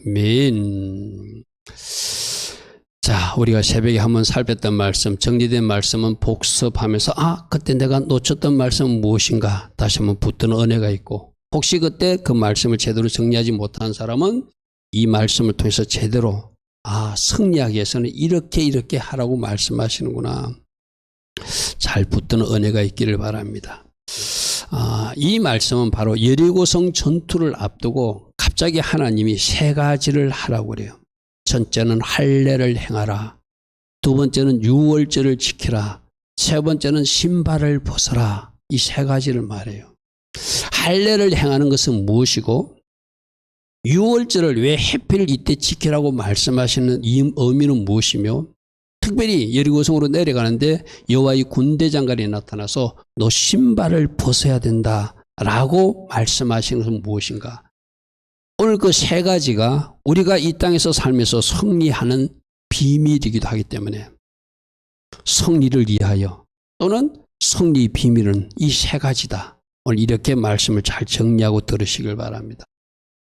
아멘. 자, 우리가 새벽에 한번 살폈던 말씀, 정리된 말씀은 복습하면서 그때 내가 놓쳤던 말씀은 무엇인가 다시 한번 붙드는 은혜가 있고, 혹시 그때 그 말씀을 제대로 정리하지 못한 사람은 이 말씀을 통해서 제대로 승리하기 위해서는 이렇게 하라고 말씀하시는구나, 잘 붙드는 은혜가 있기를 바랍니다. 이 말씀은 바로 여리고성 전투를 앞두고 갑자기 하나님이 세 가지를 하라고 그래요. 첫째는 할례를 행하라, 두 번째는 유월절을 지키라, 세 번째는 신발을 벗어라. 이 세 가지를 말해요. 할례를 행하는 것은 무엇이고, 유월절을 왜 하필 이때 지키라고 말씀하시는 이 의미는 무엇이며, 특별히 여리고성으로 내려가는데 여호와의 군대장관이 나타나서 너 신발을 벗어야 된다라고 말씀하시는 것은 무엇인가? 오늘 그 세 가지가 우리가 이 땅에서 살면서 승리하는 비밀이기도 하기 때문에, 승리를 위하여 또는 승리 비밀은 이 세 가지다. 오늘 이렇게 말씀을 잘 정리하고 들으시길 바랍니다.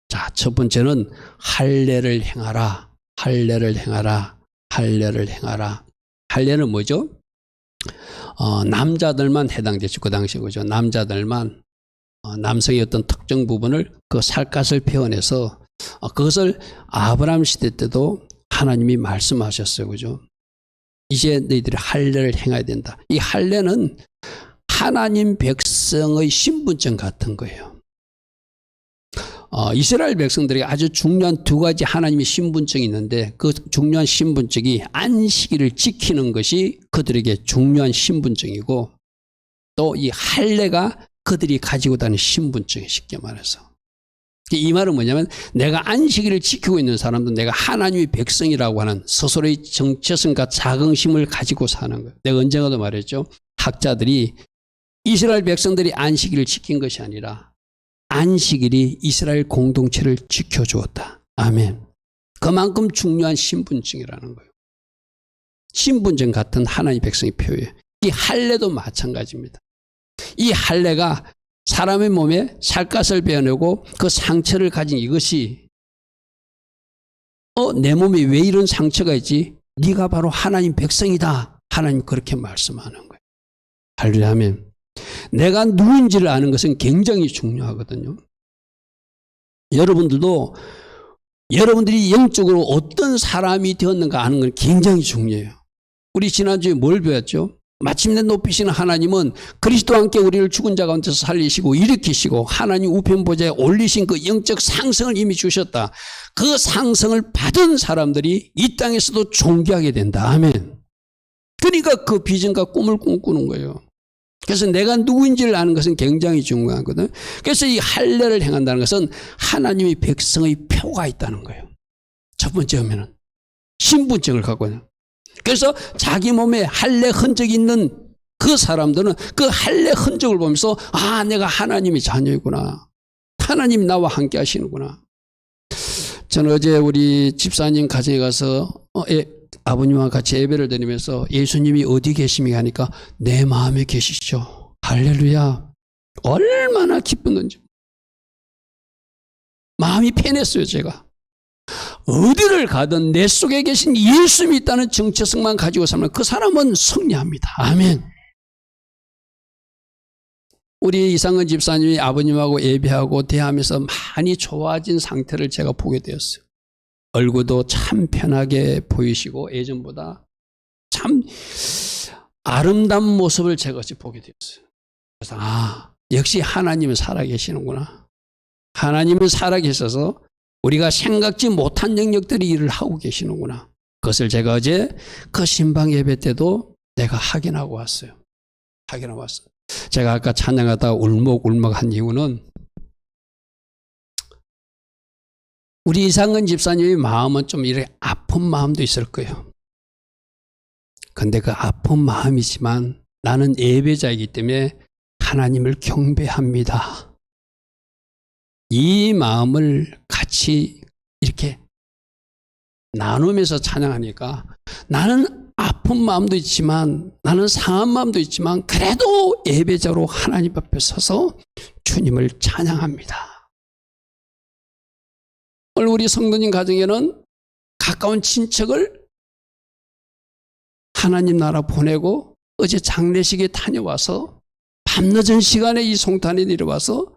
자, 첫 번째는 할례를 행하라. 할례를 행하라. 할례를 행하라. 할례는 뭐죠? 남자들만 해당되죠. 그 당시에, 그죠? 남자들만, 남성의 어떤 특정 부분을 그 살갗을 표현해서 그것을 아브라함 시대 때도 하나님이 말씀하셨어요. 그죠? 이제 너희들이 할례를 행해야 된다. 이 할례는 하나님 백성의 신분증 같은 거예요. 이스라엘 백성들에게 아주 중요한 두 가지 하나님의 신분증이 있는데, 그 중요한 신분증이 안식일을 지키는 것이 그들에게 중요한 신분증이고, 또 이 할례가 그들이 가지고 다니는 신분증이, 쉽게 말해서. 이 말은 뭐냐면, 내가 안식일을 지키고 있는 사람도 내가 하나님의 백성이라고 하는 스스로의 정체성과 자긍심을 가지고 사는 거예요. 내가 언젠가도 말했죠. 학자들이 이스라엘 백성들이 안식일을 지킨 것이 아니라 안식일이 이스라엘 공동체를 지켜주었다. 아멘. 그만큼 중요한 신분증이라는 거예요. 신분증 같은 하나님의 백성의 표예요. 이 할례도 마찬가지입니다. 이 할례가 사람의 몸에 살갗을 베어내고 그 상처를 가진 이것이, 내 몸에 왜 이런 상처가 있지? 네가 바로 하나님 백성이다. 하나님 그렇게 말씀하는 거예요. 할렐루야. 아멘. 내가 누군지를 아는 것은 굉장히 중요하거든요. 여러분들도 여러분들이 영적으로 어떤 사람이 되었는가 아는 건 굉장히 중요해요. 우리 지난주에 뭘 배웠죠? 마침내 높이시는 하나님은 그리스도와 함께 우리를 죽은 자 가운데서 살리시고 일으키시고 하나님 우편 보좌에 올리신 그 영적 상승을 이미 주셨다. 그 상승을 받은 사람들이 이 땅에서도 존귀하게 된다. 아멘. 그러니까 그 비전과 꿈을 꿈꾸는 거예요. 그래서 내가 누구인지를 아는 것은 굉장히 중요하거든. 그래서 이 할례를 행한다는 것은 하나님의 백성의 표가 있다는 거예요. 첫 번째 하면은 신분증을 갖고 있는. 그래서 자기 몸에 할례 흔적이 있는 그 사람들은 그 할례 흔적을 보면서 내가 하나님의 자녀이구나. 하나님이 나와 함께 하시는구나. 저는 어제 우리 집사님 가정에 가서 아버님과 같이 예배를 드리면서 예수님이 어디 계십니까 하니까 내 마음에 계시죠. 할렐루야. 얼마나 기쁘는지. 마음이 편했어요, 제가. 어디를 가든 내 속에 계신 예수님이 있다는 정체성만 가지고 살면 그 사람은 승리합니다. 아멘. 우리 이상은 집사님이 아버님하고 예배하고 대하면서 많이 좋아진 상태를 제가 보게 되었어요. 얼굴도 참 편하게 보이시고 예전보다 참 아름다운 모습을 제가 보게 되었어요. 그래서 역시 하나님은 살아계시는구나. 하나님은 살아계셔서 우리가 생각지 못한 영역들이 일을 하고 계시는구나. 그것을 제가 어제 그 신방 예배 때도 내가 확인하고 왔어요. 확인하고 왔어요. 제가 아까 찬양하다가 울먹울먹한 이유는 우리 이상은 집사님의 마음은 좀 이렇게 아픈 마음도 있을 거예요. 근데 그 아픈 마음이지만 나는 예배자이기 때문에 하나님을 경배합니다. 이 마음을 같이 이렇게 나누면서 찬양하니까 나는 아픈 마음도 있지만 나는 상한 마음도 있지만 그래도 예배자로 하나님 앞에 서서 주님을 찬양합니다. 오늘 우리 성도님 가정에는 가까운 친척을 하나님 나라 보내고 어제 장례식에 다녀와서 밤늦은 시간에 이 송탄에 내려와서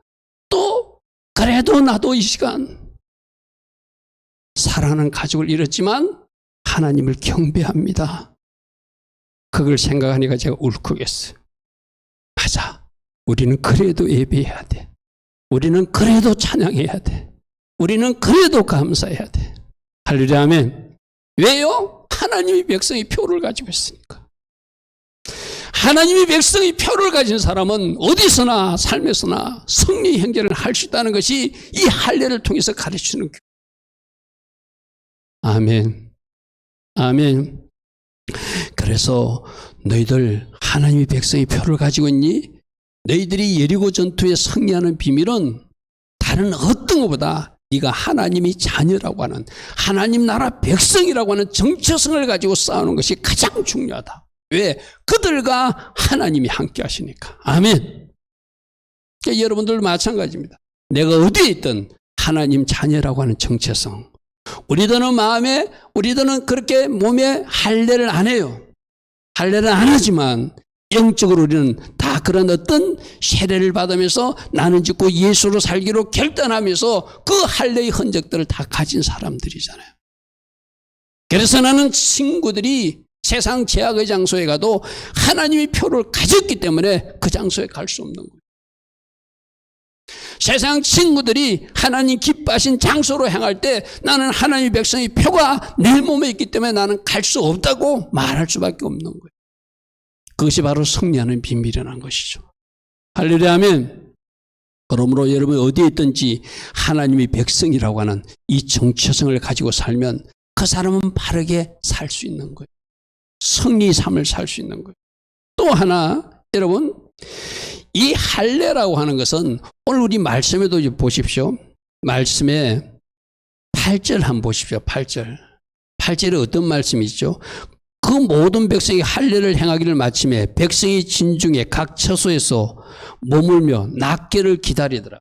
또 그래도 나도 이 시간 사랑하는 가족을 잃었지만 하나님을 경배합니다. 그걸 생각하니까 제가 울컥했어요. 맞아. 우리는 그래도 예배해야 돼. 우리는 그래도 찬양해야 돼. 우리는 그래도 감사해야 돼. 할렐루야 아멘. 왜요? 하나님이 백성의 표를 가지고 있으니까. 하나님이 백성의 표를 가진 사람은 어디서나 삶에서나 승리 행진을 할 수 있다는 것이 이 할례를 통해서 가르치는 교회. 아멘. 아멘. 그래서 너희들 하나님의 백성의 표를 가지고 있니? 너희들이 여리고 전투에 승리하는 비밀은 다른 어떤 것보다 네가 하나님이 자녀라고 하는 하나님 나라 백성이라고 하는 정체성을 가지고 싸우는 것이 가장 중요하다. 왜? 그들과 하나님이 함께 하시니까. 아멘. 그러니까 여러분들 마찬가지입니다. 내가 어디에 있든 하나님 자녀라고 하는 정체성. 우리들은 마음에, 우리들은 그렇게 몸에 할례를 안 해요. 할례를 안 하지만 영적으로 우리는 다 그런 어떤 세례를 받으면서 나는 짓고 예수로 살기로 결단하면서 그 할례의 흔적들을 다 가진 사람들이잖아요. 그래서 나는 친구들이 세상 제약의 장소에 가도 하나님의 표를 가졌기 때문에 그 장소에 갈 수 없는 거예요. 세상 친구들이 하나님 기뻐하신 장소로 향할 때 나는 하나님의 백성의 표가 내 몸에 있기 때문에 나는 갈 수 없다고 말할 수밖에 없는 거예요. 그것이 바로 승리하는 비밀이라는 것이죠. 할렐루야 아멘. 그러므로 여러분 어디에 있든지 하나님의 백성이라고 하는 이 정체성을 가지고 살면 그 사람은 바르게 살 수 있는 거예요. 승리의 삶을 살 수 있는 거예요. 또 하나 여러분 이 할례라고 하는 것은 오늘 우리 말씀에도 보십시오. 말씀에 8절 한번 보십시오. 8절에 어떤 말씀이 있죠? 그 모든 백성이 할례를 행하기를 마침에 백성이 진중에 각 처소에서 머물며 낫게를 기다리더라.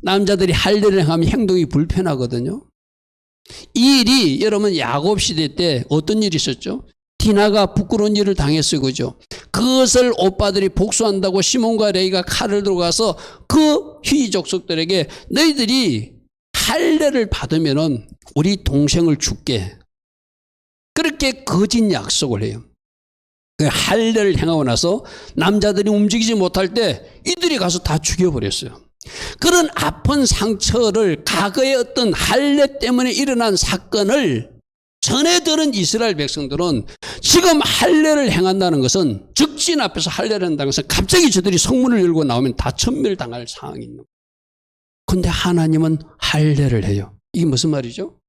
남자들이 할례를 행하면 행동이 불편하거든요. 이 일이 여러분 야곱 시대 때 어떤 일이 있었죠? 디나가 부끄러운 일을 당했어요. 그죠? 그것을 오빠들이 복수한다고 시몬과 레위가 칼을 들고 가서 그 휘 족속들에게 너희들이 할례를 받으면은 우리 동생을 줄게. 그렇게 거짓 약속을 해요. 그 할례를 행하고 나서 남자들이 움직이지 못할 때 이들이 가서 다 죽여버렸어요. 그런 아픈 상처를 과거의 어떤 할례 때문에 일어난 사건을 전에 들은 이스라엘 백성들은 지금 할례를 행한다는 것은 적진 앞에서 할례를 한다는 것은 갑자기 저들이 성문을 열고 나오면 다 천멸당할 상황이 있는 거예요. 그런데 하나님은 할례를 해요. 이게 무슨 말이죠?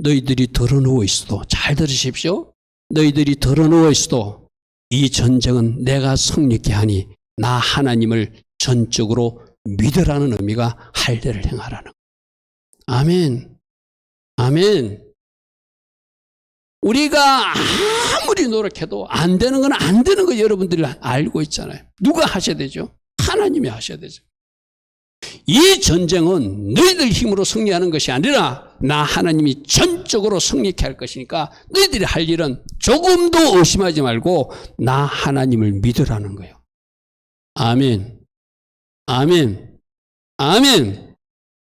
너희들이 덜어누워 있어도 잘 들으십시오. 너희들이 덜어누워 있어도 이 전쟁은 내가 승리케 하니 나 하나님을 전적으로 믿으라는 의미가 할례를 행하라는 거예요. 아멘. 아멘. 우리가 아무리 노력해도 안 되는 건 안 되는 거 여러분들이 알고 있잖아요. 누가 하셔야 되죠? 하나님이 하셔야 되죠. 이 전쟁은 너희들 힘으로 승리하는 것이 아니라 나 하나님이 전적으로 승리케 할 것이니까 너희들이 할 일은 조금도 의심하지 말고 나 하나님을 믿으라는 거예요. 아멘. 아멘. 아멘.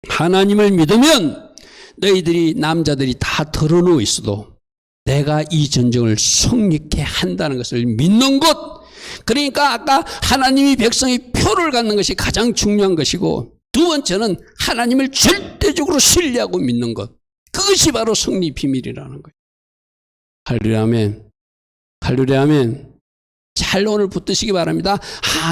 하나님을 믿으면 너희들이 남자들이 다 덜어누워 있어도 내가 이 전쟁을 승리케 한다는 것을 믿는 것. 그러니까 아까 하나님이 백성의 표를 갖는 것이 가장 중요한 것이고 두 번째는 하나님을 절대적으로 신뢰하고 믿는 것. 그것이 바로 승리 비밀이라는 거예요. 할렐루야 아멘. 할렐루야 아멘. 잘 오늘 붙드시기 바랍니다.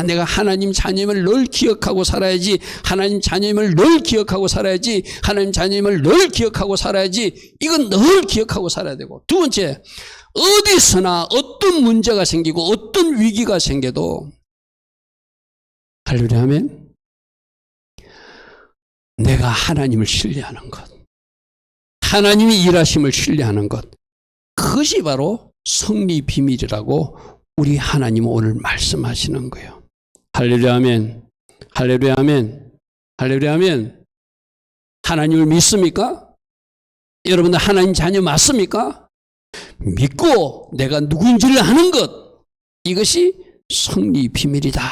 내가 하나님 자녀임을 늘 기억하고 살아야지. 하나님 자녀임을 늘 기억하고 살아야지. 하나님 자녀임을 늘 기억하고 살아야지. 이건 늘 기억하고 살아야 되고. 두 번째, 어디서나 어떤 문제가 생기고 어떤 위기가 생겨도 할렐루야 아멘. 내가 하나님을 신뢰하는 것. 하나님이 일하심을 신뢰하는 것. 그것이 바로 승리 비밀이라고 우리 하나님은 오늘 말씀하시는 거예요. 할렐루야 아멘. 할렐루야 아멘. 할렐루야 아멘. 하나님을 믿습니까? 여러분들 하나님 자녀 맞습니까? 믿고 내가 누구인지를 아는 것, 이것이 승리 비밀이다.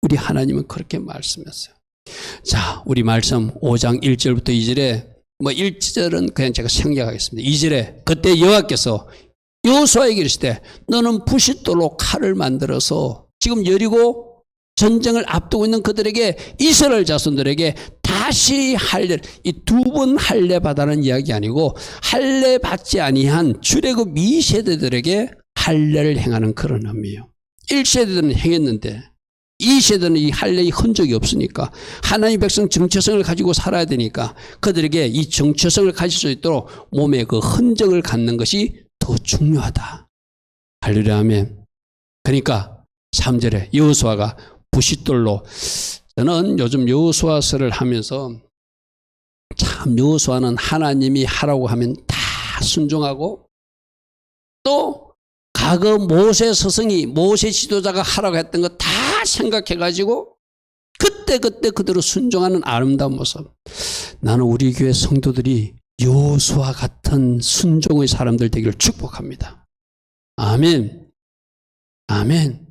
우리 하나님은 그렇게 말씀했어요. 자, 우리 말씀 5장 1절부터 2절에 1절은 그냥 제가 생략하겠습니다. 2절에 그때 여호와께서 여호수아에게 이르시되 너는 부싯돌로 칼을 만들어서 지금 여리고 전쟁을 앞두고 있는 그들에게 이스라엘 자손들에게 다시 할례, 이 두 번 할례 받아는 이야기 아니고 할례 받지 아니한 출애굽 2세대들에게 할례를 행하는 그런 의미예요. 1세대들은 행했는데 2세대는 이 할례의 흔적이 없으니까 하나님의 백성 정체성을 가지고 살아야 되니까 그들에게 이 정체성을 가질 수 있도록 몸에 그 흔적을 갖는 것이 더 중요하다. 할렐루야 아멘. 그러니까 3절에 여호수아가 부싯돌로, 저는 요즘 여호수아서를 하면서 참 여호수아는 하나님이 하라고 하면 다 순종하고 또 과거 모세 스승이 모세 지도자가 하라고 했던 거 다 생각해가지고 그때 그대로 순종하는 아름다운 모습. 나는 우리 교회 성도들이 여호수아 같은 순종의 사람들 되기를 축복합니다. 아멘. 아멘.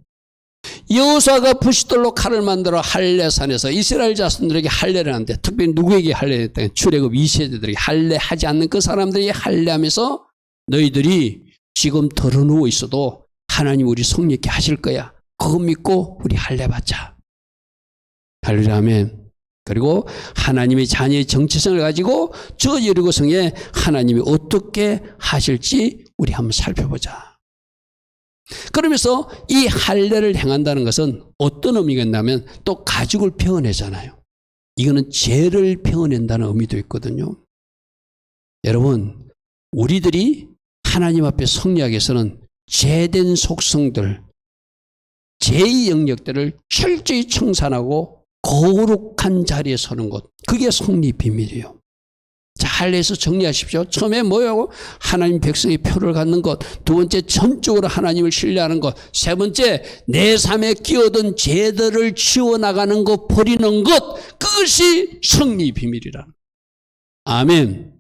여호수아가 부싯돌로 칼을 만들어 할례산에서 이스라엘 자손들에게 할례를 하는데, 특별히 누구에게 할례를 했다? 출애굽 2세대들에게 할례하지 않는 그 사람들에게 할례하면서 너희들이 지금 덜어누워 있어도 하나님 우리 성령있게 하실 거야. 그거 믿고 우리 할례 받자. 할렐루야 아멘. 그리고 하나님의 자녀의 정체성을 가지고 저 여리고성에 하나님이 어떻게 하실지 우리 한번 살펴보자. 그러면서 이 할례를 행한다는 것은 어떤 의미가 있냐면 또 가죽을 베어내잖아요. 이거는 죄를 베어낸다는 의미도 있거든요. 여러분, 우리들이 하나님 앞에 승리하기 위해서는 죄된 속성들, 죄의 영역들을 철저히 청산하고 거룩한 자리에 서는 것, 그게 승리 비밀이에요. 자, 할례에서 정리하십시오. 처음에 뭐라고? 하나님 백성의 표를 갖는 것. 두 번째, 전적으로 하나님을 신뢰하는 것. 세 번째, 내 삶에 끼어든 죄들을 치워나가는 것, 버리는 것. 그것이 승리 비밀이라는 것. 아멘.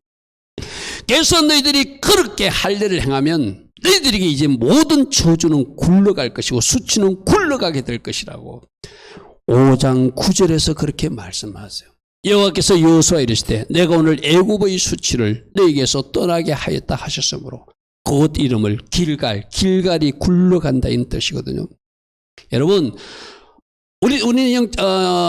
그래서 너희들이 그렇게 할례를 행하면 너희들에게 이제 모든 저주는 굴러갈 것이고 수치는 굴러가게 될 것이라고 5장 9절에서 그렇게 말씀하세요. 여호와께서 여호수아에 이르시되 내가 오늘 애굽의 수치를 너희에게서 떠나게 하였다 하셨으므로 그곳 이름을 길갈이 굴러간다 이런 뜻이거든요. 여러분, 우리는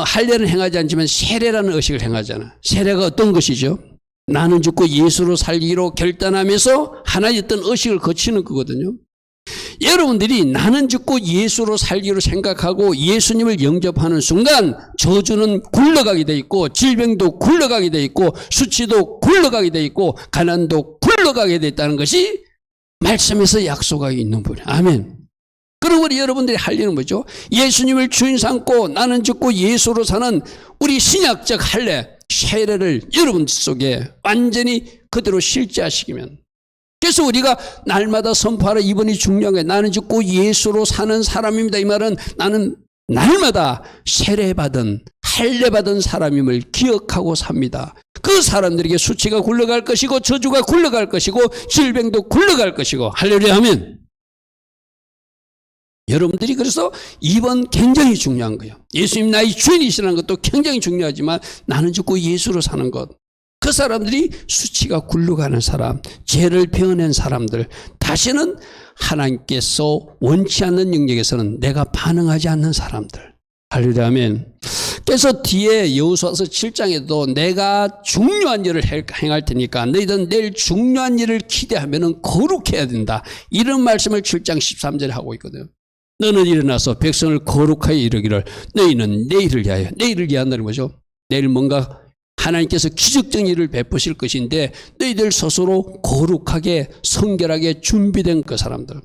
할례를 행하지 않지만 세례라는 의식을 행하잖아요. 세례가 어떤 것이죠? 나는 죽고 예수로 살기로 결단하면서 하나의 어떤 의식을 거치는 거거든요. 여러분들이 나는 죽고 예수로 살기로 생각하고 예수님을 영접하는 순간 저주는 굴러가게 돼 있고 질병도 굴러가게 돼 있고 수치도 굴러가게 돼 있고 가난도 굴러가게 돼 있다는 것이 말씀에서 약속하고 있는 분이에요. 아멘. 그럼 우리 여러분들이 할 일은 뭐죠? 예수님을 주인 삼고 나는 죽고 예수로 사는 우리 신약적 할례, 세례를 여러분 속에 완전히 그대로 실제하시기면, 그래서 우리가 날마다 선포하라. 이번이 중요한 거예요. 나는 죽고 예수로 사는 사람입니다. 이 말은 나는 날마다 세례받은 할례받은 사람임을 기억하고 삽니다. 그 사람들에게 수치가 굴러갈 것이고 저주가 굴러갈 것이고 질병도 굴러갈 것이고. 할렐루야 하면 여러분들이 그래서 이번 굉장히 중요한 거예요. 예수님 나의 주인이시라는 것도 굉장히 중요하지만 나는 죽고 예수로 사는 것, 그 사람들이 수치가 굴러가는 사람, 죄를 베어낸 사람들, 다시는 하나님께서 원치 않는 영역에서는 내가 반응하지 않는 사람들. 할렐루야 아멘. 그래서 뒤에 여호수아서 7장에도 내가 중요한 일을 행할 테니까 너희들은 내일 중요한 일을 기대하면 거룩해야 된다, 이런 말씀을 7장 13절에 하고 있거든요. 너는 일어나서 백성을 거룩하게 이르기를 너희는 내일을 위하여. 내일을 위한다는 거죠. 내일 뭔가 하나님께서 기적적인 일을 베푸실 것인데 너희들 스스로 거룩하게 성결하게 준비된 그 사람들.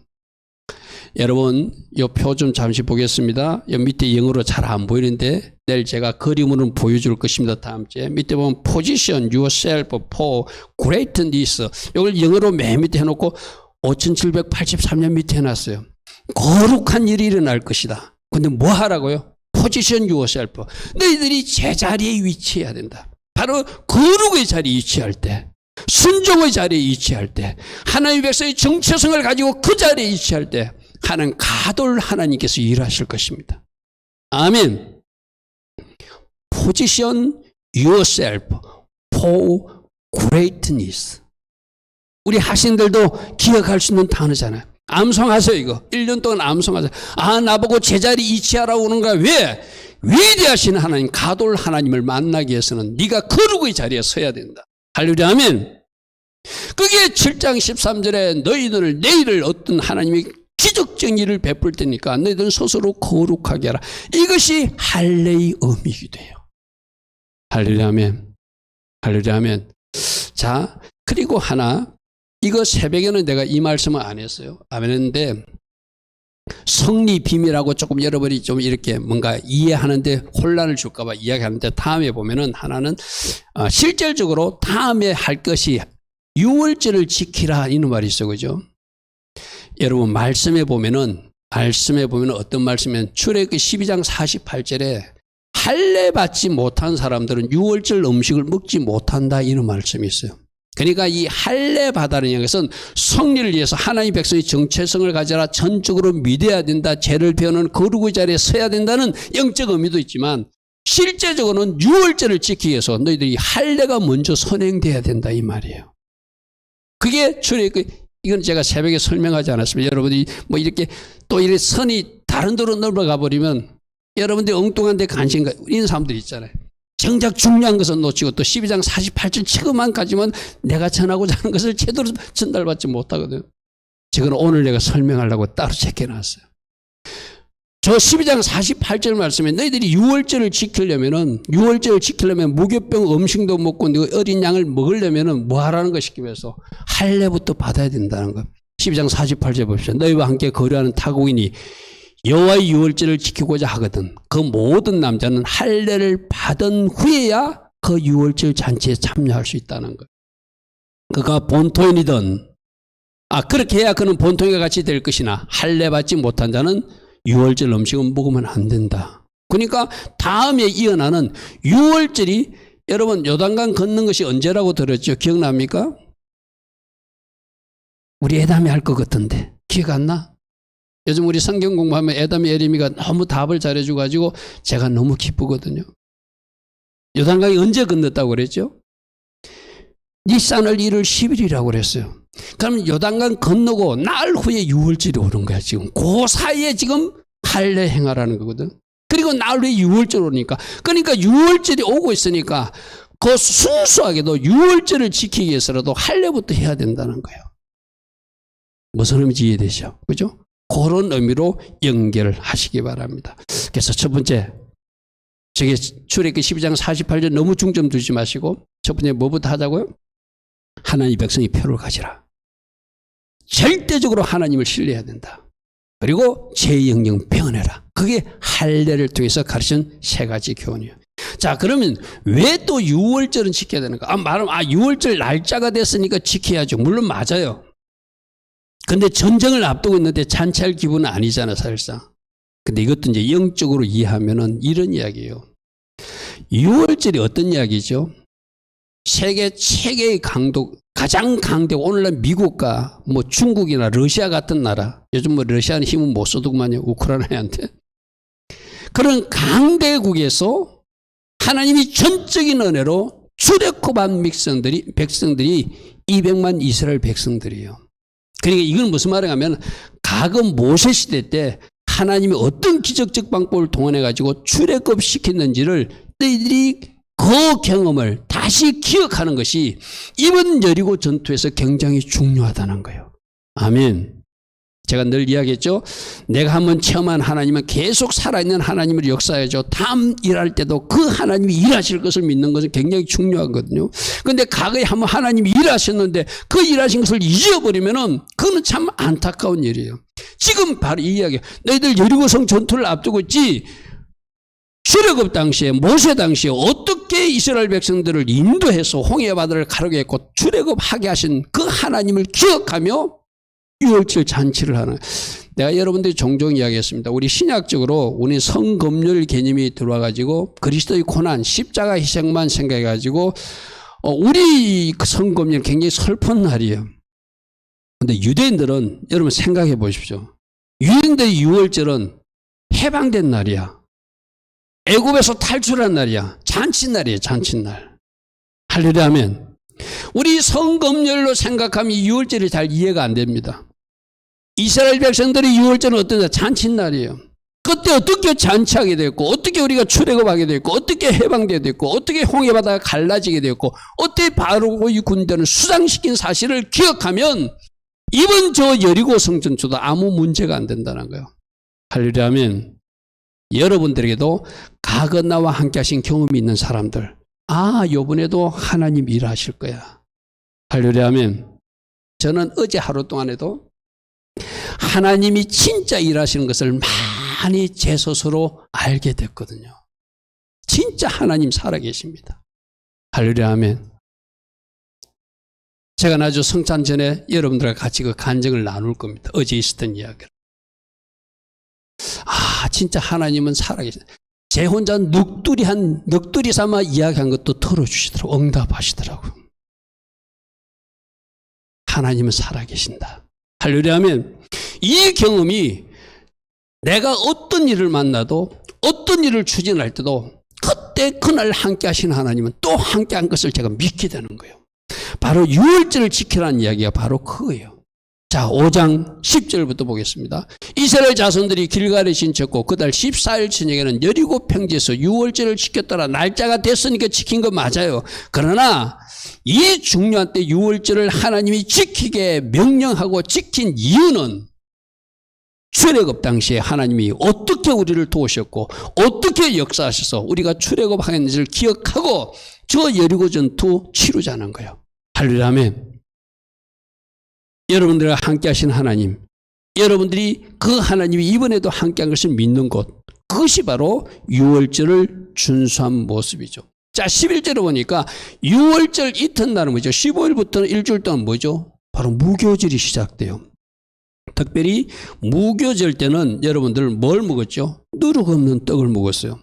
여러분, 이 표 좀 잠시 보겠습니다. 이 밑에 영어로 잘 안 보이는데 내일 제가 그림으로 보여줄 것입니다. 다음 주에. 밑에 보면 position yourself for greatness. 이걸 영어로 맨 밑에 해놓고 5783년 밑에 해놨어요. 거룩한 일이 일어날 것이다. 근데 뭐 하라고요? position yourself. 너희들이 제자리에 위치해야 된다. 바로 거룩의 자리에 위치할 때, 순종의 자리에 위치할 때, 하나님의 백성의 정체성을 가지고 그 자리에 위치할 때 하나님 가돌 하나님께서 일하실 것입니다. 아멘. Position yourself for greatness. 우리 학생들도 기억할 수 있는 단어잖아요. 암송하세요. 이거 1년 동안 암송하세요. 아, 나보고 제자리 이치하라고 오는 거야. 왜? 위대하신 하나님, 가돌 하나님을 만나기 위해서는 네가 거룩의 자리에 서야 된다. 할렐루야, 아멘. 그게 7장 13절에 너희들을 내일을 어떤 하나님이 기적적 일을 베풀 테니까 너희들은 스스로 거룩하게 하라. 이것이 할례의 의미이기도 해요. 할렐루야, 아멘. 할렐루야, 아멘. 자, 그리고 하나, 이거 새벽에는 내가 이 말씀을 안 했어요. 안 했는데 성리 비밀하고 조금 여러분이 좀 이렇게 뭔가 이해하는데 혼란을 줄까봐 이야기하는데 다음에 보면은 하나는 실질적으로 다음에 할 것이 유월절을 지키라 이런 말이 있어, 그죠? 여러분 말씀에 보면은 어떤 말씀이면 출애굽기 12장 48절에 할례 받지 못한 사람들은 유월절 음식을 먹지 못한다 이런 말씀이 있어요. 그러니까 이 할례 받아라는 것은 성리를 위해서 하나님의 백성의 정체성을 가져라, 전적으로 믿어야 된다, 죄를 배우는 거룩의 자리에 서야 된다는 영적 의미도 있지만 실제적으로는 유월절을 지키기 위해서 너희들이 할례가 먼저 선행돼야 된다 이 말이에요. 그게 이건 제가 새벽에 설명하지 않았습니다. 여러분이 뭐 이렇게 또 이렇게 선이 다른 데로 넘어가 버리면 여러분들이 엉뚱한 데 관심 있는 사람들이 있잖아요. 정작 중요한 것은 놓치고 또 12장 48절 치고만 가지면 내가 전하고자 하는 것을 제대로 전달받지 못하거든요. 지금 오늘 내가 설명하려고 따로 체크해놨어요. 저 12장 48절 말씀에 너희들이 유월절을 지키려면 무교병 음식도 먹고 어린 양을 먹으려면 뭐 하라는 거 시키기 위해서 할례부터 받아야 된다는 거. 12장 48절 봅시다. 너희와 함께 거류하는 타국인이 여호와의 유월절을 지키고자 하거든 그 모든 남자는 할례를 받은 후에야 그 유월절 잔치에 참여할 수 있다는 거예요. 그가 본토인이든 그렇게 해야 그는 본토인과 같이 될 것이나 할례 받지 못한 자는 유월절 음식은 먹으면 안 된다. 그러니까 다음에 이어나는 유월절이 여러분 요단강 건넌 것이 언제라고 들었죠? 기억납니까? 우리 예담이 할 것 같은데 기억 안 나? 요즘 우리 성경 공부하면 에담이 에리미가 너무 답을 잘해줘가지고 제가 너무 기쁘거든요. 요단강이 언제 건넜다고 그랬죠? 니산월 1월 10일이라고 그랬어요. 그럼 요단강 건너고 날 후에 유월절이 오는 거야 지금. 그 사이에 지금 할례 행하라는 거거든. 그리고 날 후에 유월절 오니까. 그러니까 유월절이 오고 있으니까 그 순수하게도 유월절을 지키기 위해서라도 할례부터 해야 된다는 거예요. 무슨 의미인지 이해되죠? 그죠? 그런 의미로 연결하시기 바랍니다. 그래서 첫 번째, 저게 출애굽기 12장 48절 너무 중점 두지 마시고 첫 번째 뭐부터 하자고요? 하나님 백성이 표를 가지라. 절대적으로 하나님을 신뢰해야 된다. 그리고 제 영영 배워내라. 그게 할례를 통해서 가르친 세 가지 교훈이에요. 자, 그러면 왜 또 유월절은 지켜야 되는가? 말하면 유월절 날짜가 됐으니까 지켜야죠. 물론 맞아요. 근데 전쟁을 앞두고 있는데 잔치할 기분은 아니잖아, 사실상. 근데 이것도 이제 영적으로 이해하면은 이런 이야기예요. 유월절이 어떤 이야기죠? 세계 최대의 가장 강대국, 오늘날 미국과 뭐 중국이나 러시아 같은 나라, 요즘 뭐 러시아는 힘은 못 써두구만요, 우크라이나한테. 그런 강대국에서 하나님이 전적인 은혜로 출애굽한 백성들이 200만 이스라엘 백성들이에요. 그러니까 이건 무슨 말인가 하면 과거 모세 시대 때 하나님이 어떤 기적적 방법을 동원해 가지고 출애굽 시켰는지를 너희들이 그 경험을 다시 기억하는 것이 이번 여리고 전투에서 굉장히 중요하다는 거예요. 아멘. 제가 늘 이야기했죠. 내가 한번 체험한 하나님은 계속 살아있는 하나님을 역사해줘. 다음 일할 때도 그 하나님이 일하실 것을 믿는 것은 굉장히 중요하거든요. 그런데 과거에 한번 하나님이 일하셨는데 그 일하신 것을 잊어버리면은 그건 참 안타까운 일이에요. 지금 바로 이 이야기. 너희들 여리고성 전투를 앞두고 있지. 출애굽 당시에 모세 당시에 어떻게 이스라엘 백성들을 인도해서 홍해 바다를 가르게 했고 출애굽하게 하신 그 하나님을 기억하며 유월절 잔치를 하는. 내가 여러분들이 종종 이야기했습니다. 우리 신약적으로 우리 성금률 개념이 들어와가지고 그리스도의 고난, 십자가 희생만 생각해가지고 우리 성금률 굉장히 슬픈 날이에요. 근데 유대인들은 여러분 생각해 보십시오. 유대인들의 유월절은 해방된 날이야. 애굽에서 탈출한 날이야. 잔칫날이에요. 잔칫날. 할렐루야 하면 우리 성금률로 생각하면 유월절이 잘 이해가 안 됩니다. 이스라엘 백성들의 유월절은 어떤 잔칫날이에요. 그때 어떻게 잔치하게 됐고, 어떻게 우리가 출애굽하게 됐고, 어떻게 해방되게 됐고, 어떻게 홍해바다가 갈라지게 됐고, 어떻게 바로의 군대를 수장시킨 사실을 기억하면 이번 저 여리고 성전주도 아무 문제가 안 된다는 거예요. 할렐루야 하면 여러분들에게도 과거 나와 함께 하신 경험이 있는 사람들, 요번에도 하나님 일하실 거야. 할렐루야 하면 저는 어제 하루 동안에도 하나님이 진짜 일하시는 것을 많이 제 스스로 알게 됐거든요. 진짜 하나님 살아계십니다. 할렐루야 하면 제가 나중 성찬 전에 여러분들과 같이 그 간증을 나눌 겁니다. 어제 있었던 이야기를. 진짜 하나님은 살아계십니다. 제 혼자 넋두리 삼아 이야기한 것도 털어주시더라고요. 응답하시더라고요. 하나님은 살아계신다. 할렐루야 하면 이 경험이 내가 어떤 일을 만나도 어떤 일을 추진할 때도 그때 그날 함께 하신 하나님은 또 함께 한 것을 제가 믿게 되는 거예요. 바로 유월절을 지키라는 이야기가 바로 그거예요. 자, 5장 10절부터 보겠습니다. 이스라엘 자손들이 길갈에 진쳤고 그달 14일 저녁에는 여리고 평지에서 유월절을 지켰더라. 날짜가 됐으니까 지킨 거 맞아요. 그러나 이 중요한 때 유월절을 하나님이 지키게 명령하고 지킨 이유는 출애굽 당시에 하나님이 어떻게 우리를 도우셨고 어떻게 역사하셔서 우리가 출애굽하겠는지를 기억하고 저 여리고 전투 치르자는 거예요. 할렐루야 아멘. 여러분들과 함께 하신 하나님, 여러분들이 그 하나님이 이번에도 함께한 것을 믿는 것, 그것이 바로 유월절을 준수한 모습이죠. 자, 11절에 보니까 유월절 이튿날은 뭐죠? 15일부터는 일주일 동안 뭐죠? 바로 무교절이 시작돼요. 특별히 무교절 때는 여러분들 뭘 먹었죠? 누룩 없는 떡을 먹었어요.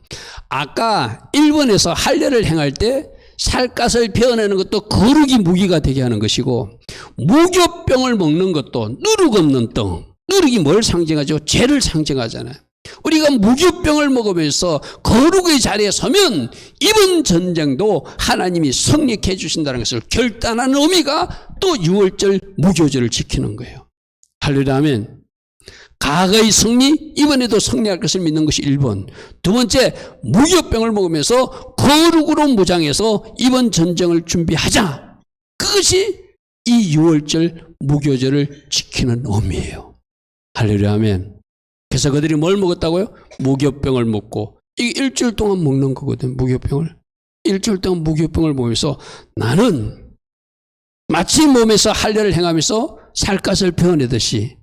아까 일본에서 할례를 행할 때 살갗을 베어내는 것도 거룩이 무기가 되게 하는 것이고, 무교병을 먹는 것도 누룩 없는 떡. 누룩이 뭘 상징하죠? 죄를 상징하잖아요. 우리가 무교병을 먹으면서 거룩의 자리에 서면 이번 전쟁도 하나님이 승리케 해주신다는 것을 결단하는 의미가 또 유월절 무교절을 지키는 거예요. 할렐루야 아멘. 과거의 승리, 이번에도 승리할 것을 믿는 것이 1번. 두 번째, 무교병을 먹으면서 거룩으로 무장해서 이번 전쟁을 준비하자. 그것이 이 유월절 무교절을 지키는 의미예요. 할렐루야 아멘. 그래서 그들이 뭘 먹었다고요? 무교병을 먹고, 이게 일주일 동안 먹는 거거든, 무교병을. 일주일 동안 무교병을 먹으면서 나는 마치 몸에서 할례를 행하면서 살갗을 베어내듯이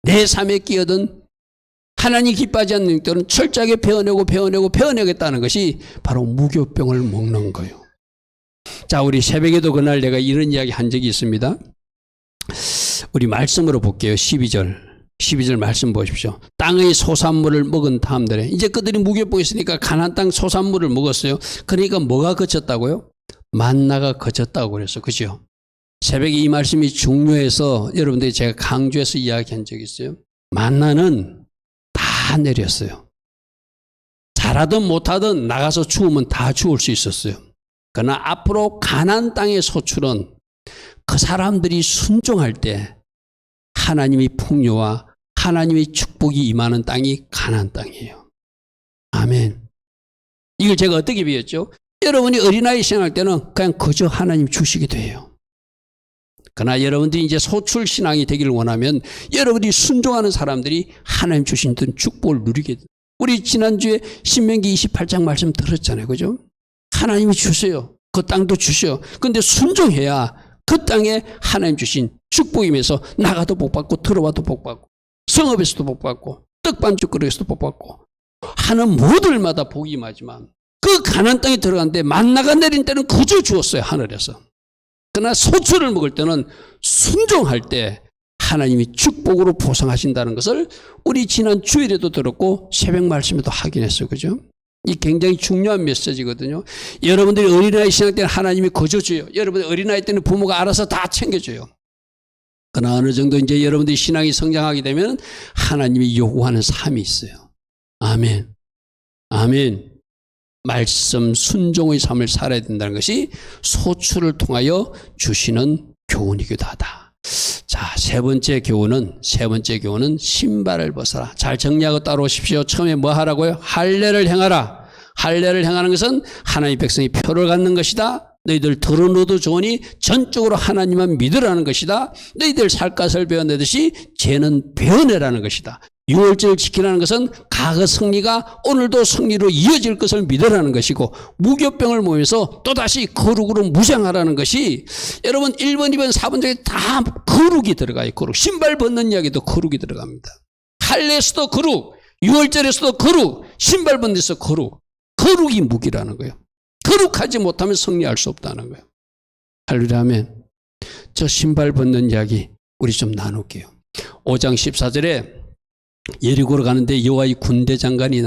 내 삶에 끼어든 하나님 기뻐하지 않는 영들은 철저하게 베어내겠다는 것이 바로 무교병을 먹는 거예요. 자, 우리 새벽에도 그날 내가 이런 이야기 한 적이 있습니다. 우리 말씀으로 볼게요. 12절 말씀 보십시오. 땅의 소산물을 먹은 다음날에 이제 그들이 무교병이 있으니까 가나안 땅 소산물을 먹었어요. 그러니까 뭐가 그쳤다고요? 만나가 그쳤다고 그랬어. 그죠? 새벽에 이 말씀이 중요해서 여러분들이 제가 강조해서 이야기한 적이 있어요. 만나는 다 내렸어요. 잘하든 못하든 나가서 주우면 다 주울 수 있었어요. 그러나 앞으로 가나안 땅의 소출은 그 사람들이 순종할 때 하나님의 풍요와 하나님의 축복이 임하는 땅이 가나안 땅이에요. 아멘. 이걸 제가 어떻게 비웠죠? 여러분이 어린아이 생활 때는 그냥 그저 하나님 주시게 돼요. 그러나 여러분들이 이제 소출 신앙이 되기를 원하면 여러분이 순종하는 사람들이 하나님 주신 축복을 누리게 돼요. 우리 지난주에 신명기 28장 말씀 들었잖아요. 그죠? 하나님이 주세요. 그 땅도 주셔. 그런데 순종해야 그 땅에 하나님 주신 축복이면서 나가도 복 받고 들어와도 복 받고 성읍에서도 복 받고 떡반죽거리에서도 복 받고 하는 모들마다 복이 임하지만 그 가나안 땅에 들어갔는데 만나가 내린 때는 그저 주었어요. 하늘에서. 그러나 소출을 먹을 때는 순종할 때 하나님이 축복으로 보상하신다는 것을 우리 지난 주일에도 들었고 새벽 말씀에도 확인했어요. 그죠? 이 굉장히 중요한 메시지거든요. 여러분들이 어린아이 신앙 때는 하나님이 거저줘요. 여러분들 어린아이 때는 부모가 알아서 다 챙겨줘요. 그러나 어느 정도 이제 여러분들이 신앙이 성장하게 되면 하나님이 요구하는 삶이 있어요. 아멘. 아멘. 말씀 순종의 삶을 살아야 된다는 것이 소출을 통하여 주시는 교훈이기도 하다. 자, 세 번째 교훈은 신발을 벗어라. 잘 정리하고 따라오십시오. 처음에 뭐 하라고요? 할례를 행하라. 할례를 행하는 것은 하나님의 백성이 표를 갖는 것이다. 너희들 들어놓어도 좋으니 전적으로 하나님만 믿으라는 것이다. 너희들 살 것을 배워내듯이 죄는 배워내라는 것이다. 유월절을 지키라는 것은 과거 승리가 오늘도 승리로 이어질 것을 믿으라는 것이고, 무교병을 모여서 또다시 거룩으로 무장하라는 것이, 여러분 1번, 2번, 4번 중에 다 거룩이 들어가요. 거룩. 신발 벗는 이야기도 거룩이 들어갑니다. 할례에서도 거룩, 유월절에서도 거룩, 신발 벗는 데서 거룩. 거룩이 무기라는 거예요. 거룩하지 못하면 승리할 수 없다는 거예요. 할렐루야. 아멘. 저 신발 벗는 이야기 우리 좀 나눌게요. 5장 14절에 예리고로 가는데 여호와의 군대 장관이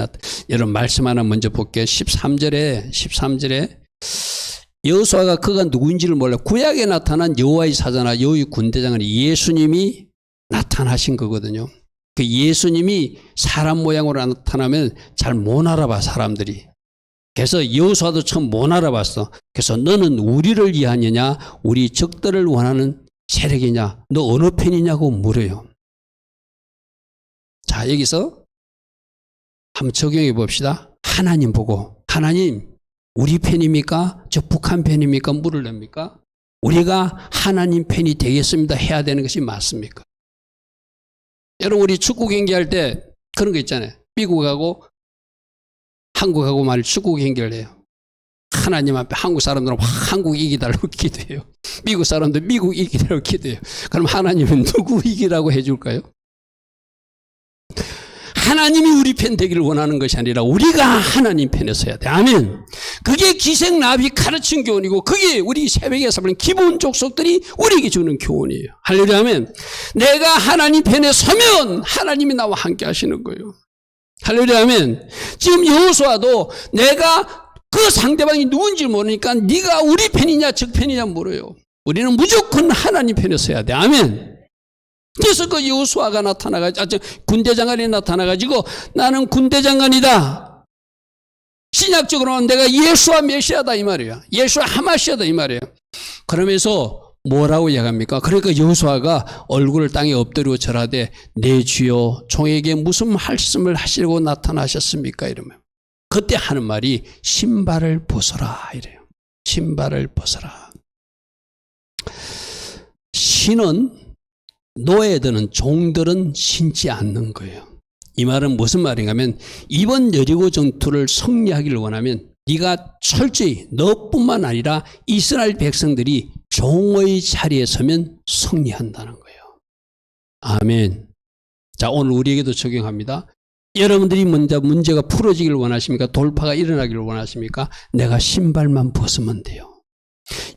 여러분 말씀 하나 먼저 볼게요. 13절에 여호수아가 그가 누구인지를 몰라. 구약에 나타난 여호와의 사자나 여호와의 군대 장관이 예수님이 나타나신 거거든요. 그 예수님이 사람 모양으로 나타나면 잘 못 알아봐, 사람들이. 그래서 여호수아도 처음 못 알아봤어. 그래서 너는 우리를 위하느냐 우리 적들을 원하는 세력이냐, 너 어느 편이냐고 물어요. 자, 여기서 한번 적용해 봅시다. 하나님 보고, 하나님 우리 편입니까? 저 북한 편입니까? 물으렵니까? 우리가 하나님 편이 되겠습니다 해야 되는 것이 맞습니까? 여러분 우리 축구 경기할 때 그런 거 있잖아요. 미국하고 한국하고 말 축구 경기를 해요. 하나님 앞에 한국 사람들은 한국 이기달라고 기도해요. 미국 사람들 미국 이기달라고 기도해요. 그럼 하나님은 누구 이기라고 해줄까요? 하나님이 우리 편 되기를 원하는 것이 아니라 우리가 하나님 편에 서야 돼. 아멘. 그게 기생나비 가르친 교훈이고, 그게 우리 새벽에서 보는 기본 족속들이 우리에게 주는 교훈이에요. 할렐루야. 아멘. 내가 하나님 편에 서면 하나님이 나와 함께 하시는 거예요. 할렐루야. 아멘. 지금 여호수아도 내가 그 상대방이 누군지 모르니까 네가 우리 편이냐 적 편이냐 물어요. 우리는 무조건 하나님 편에 서야 돼. 아멘. 그래서 그 여호수아가 군대장관이 나타나가지고 나는 군대장관이다. 신약적으로는 내가 예수와 메시아다 이 말이에요. 예수와 하마시아다 이 말이에요. 그러면서 뭐라고 이야기합니까? 그러니까 여호수아가 얼굴을 땅에 엎드리고 절하되 내 주여 종에게 무슨 말씀을 하시려고 나타나셨습니까? 이러면 그때 하는 말이 신발을 벗어라 이래요. 신발을 벗어라. 신은 노예들은, 종들은 신지 않는 거예요. 이 말은 무슨 말인가 하면 이번 여리고 전투를 승리하기를 원하면 네가 철저히 너뿐만 아니라 이스라엘 백성들이 종의 자리에 서면 승리한다는 거예요. 아멘. 자, 오늘 우리에게도 적용합니다. 여러분들이 먼저 문제가 풀어지기를 원하십니까? 돌파가 일어나기를 원하십니까? 내가 신발만 벗으면 돼요.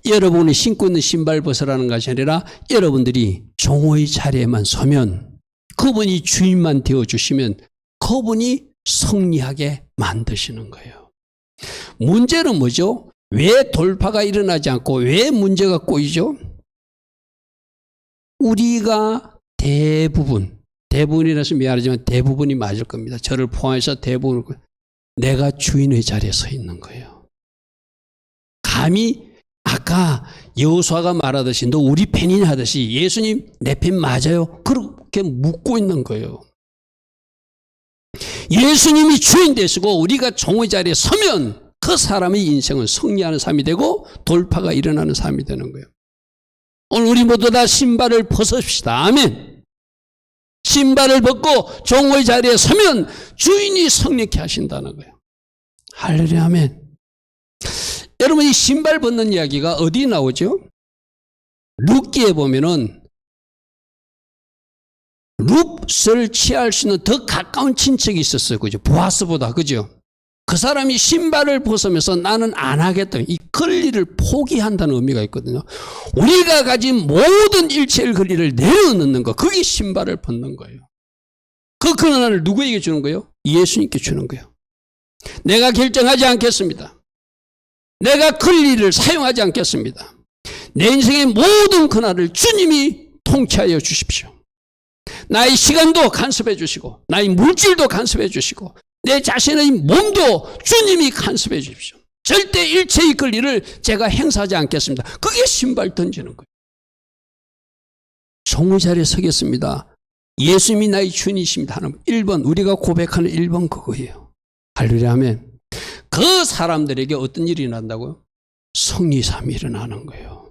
여러분이 신고 있는 신발 벗으라는 것이 아니라 여러분들이 종의 자리에만 서면, 그분이 주인만 되어주시면 그분이 승리하게 만드시는 거예요. 문제는 뭐죠? 왜 돌파가 일어나지 않고 왜 문제가 꼬이죠? 우리가 대부분이라서 미안하지만 대부분이 맞을 겁니다. 저를 포함해서 대부분 내가 주인의 자리에 서 있는 거예요. 감히 아까 여호수아가 말하듯이 너 우리 편이냐 하듯이 예수님 내 편 맞아요? 그렇게 묻고 있는 거예요. 예수님이 주인 되시고 우리가 종의 자리에 서면 그 사람의 인생은 승리하는 삶이 되고 돌파가 일어나는 삶이 되는 거예요. 오늘 우리 모두 다 신발을 벗읍시다. 아멘. 신발을 벗고 종의 자리에 서면 주인이 승리케 하신다는 거예요. 할렐루야. 아멘. 여러분 이 신발 벗는 이야기가 어디 나오죠? 룻기에 보면은 룻을 취할 수 있는 더 가까운 친척이 있었어요. 그죠? 보아스보다. 그죠? 그 사람이 신발을 벗으면서 나는 안 하겠다. 이 권리를 포기한다는 의미가 있거든요. 우리가 가진 모든 일체의 권리를 내려놓는 거, 그게 신발을 벗는 거예요. 그 권한을 누구에게 주는 거예요? 예수님께 주는 거예요. 내가 결정하지 않겠습니다. 내가 권리를 사용하지 않겠습니다. 내 인생의 모든 권한을 주님이 통치하여 주십시오. 나의 시간도 간섭해 주시고, 나의 물질도 간섭해 주시고, 내 자신의 몸도 주님이 간섭해 주십시오. 절대 일체의 권리를 제가 행사하지 않겠습니다. 그게 신발 던지는 거예요. 종의 자리에 서겠습니다. 예수님이 나의 주님이십니다 하는 1번, 우리가 고백하는 1번 그거예요. 할렐루야 하면 그 사람들에게 어떤 일이 일어난다고요? 성리삼이 일어나는 거예요.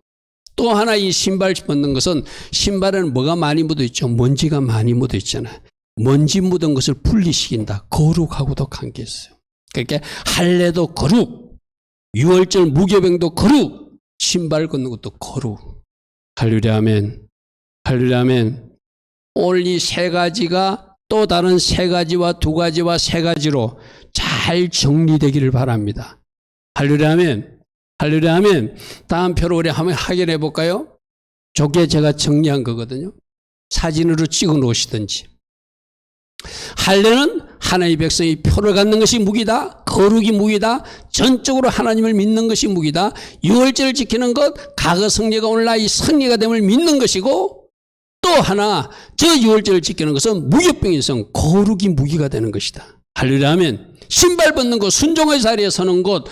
또 하나 이 신발 벗는 것은, 신발에는 뭐가 많이 묻어 있죠? 먼지가 많이 묻어 있잖아요. 먼지 묻은 것을 분리시킨다. 거룩하고도 관계 있어요. 그러니까 할례도 거룩, 유월절 무교병도 거룩, 신발 걷는 것도 거룩. 할렐루야 아멘. 할렐루야 아멘. 오늘 이 세 가지가 또 다른 세 가지와 두 가지와 세 가지로 잘 정리되기를 바랍니다. 할렐루야 아멘. 할렐루야 아멘. 다음 표로 우리 한번 확인해 볼까요? 저게 제가 정리한 거거든요. 사진으로 찍어 놓으시든지. 할례는 하나님의 백성이 표를 갖는 것이 무기다. 거룩이 무기다. 전적으로 하나님을 믿는 것이 무기다. 유월절을 지키는 것, 과거 성례가 오늘 나의 성례가 됨을 믿는 것이고, 또 하나 저 유월절을 지키는 것은 무교병인성, 거룩이 무기가 되는 것이다. 할렐루야 하면 신발 벗는 것, 순종의 자리에 서는 것,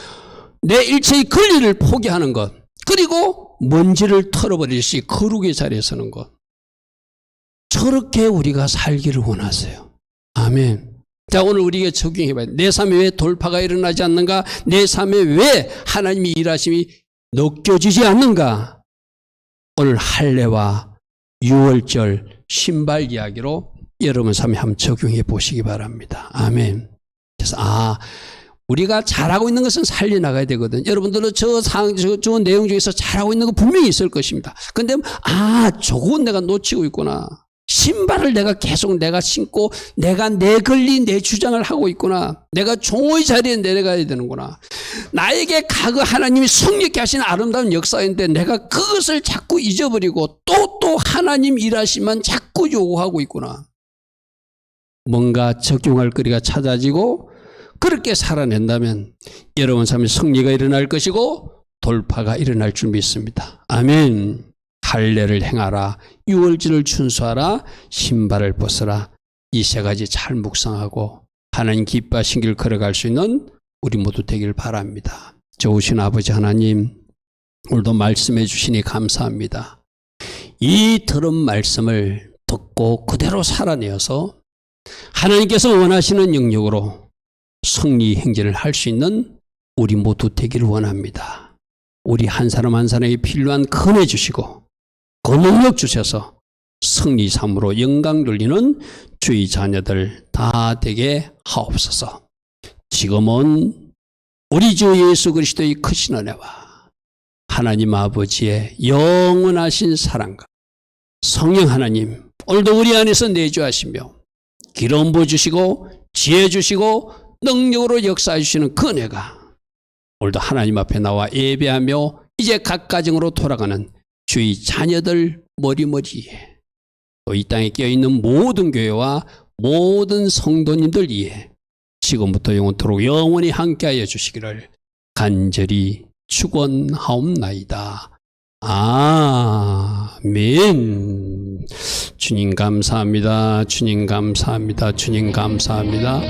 내 일체의 권리를 포기하는 것, 그리고 먼지를 털어버리듯이 거룩의 자리에 서는 것. 저렇게 우리가 살기를 원하세요. 아멘. 자, 오늘 우리에게 적용해봐야 돼. 내 삶에 왜 돌파가 일어나지 않는가? 내 삶에 왜 하나님이 일하심이 느껴지지 않는가? 오늘 할례와 유월절 신발 이야기로 여러분 삶에 한번 적용해 보시기 바랍니다. 아멘. 그래서 우리가 잘하고 있는 것은 살려나가야 되거든요. 여러분들은 저 내용 중에서 잘하고 있는 거 분명히 있을 것입니다. 근데 저건 내가 놓치고 있구나. 신발을 내가 신고 내가 내 권리 내 주장을 하고 있구나. 내가 종의 자리에 내려가야 되는구나. 나에게 과거 하나님이 성령케 하신 아름다운 역사인데 내가 그것을 자꾸 잊어버리고 또 하나님 일하시면 자꾸 요구하고 있구나. 뭔가 적용할 거리가 찾아지고 그렇게 살아낸다면 여러분 삶에 승리가 일어날 것이고 돌파가 일어날 줄 믿습니다. 아멘. 할례를 행하라, 유월절을 준수하라, 신발을 벗으라. 이 세 가지 잘 묵상하고 하나님 기뻐하신 길 걸어갈 수 있는 우리 모두 되길 바랍니다. 좋으신 아버지 하나님, 오늘도 말씀해 주시니 감사합니다. 이 들은 말씀을 듣고 그대로 살아내어서 하나님께서 원하시는 영역으로 승리 행진을 할 수 있는 우리 모두 되기를 원합니다. 우리 한 사람 한 사람에게 필요한 권해 주시고 그 능력 주셔서 승리 삶으로 영광 돌리는 주의 자녀들 다 되게 하옵소서. 지금은 우리 주 예수 그리스도의 크신 은혜와 하나님 아버지의 영원하신 사랑과 성령 하나님, 오늘도 우리 안에서 내주하시며 기름 부어주시고 지혜 주시고 능력으로 역사해 주시는 그 은혜가 오늘도 하나님 앞에 나와 예배하며 이제 각 가정으로 돌아가는 주의 자녀들 머리머리에 또 이 땅에 껴있는 모든 교회와 모든 성도님들 위해 지금부터 영원토록 영원히 함께하여 주시기를 간절히 축원하옵나이다. 아멘. 주님 감사합니다. 주님 감사합니다. 주님 감사합니다.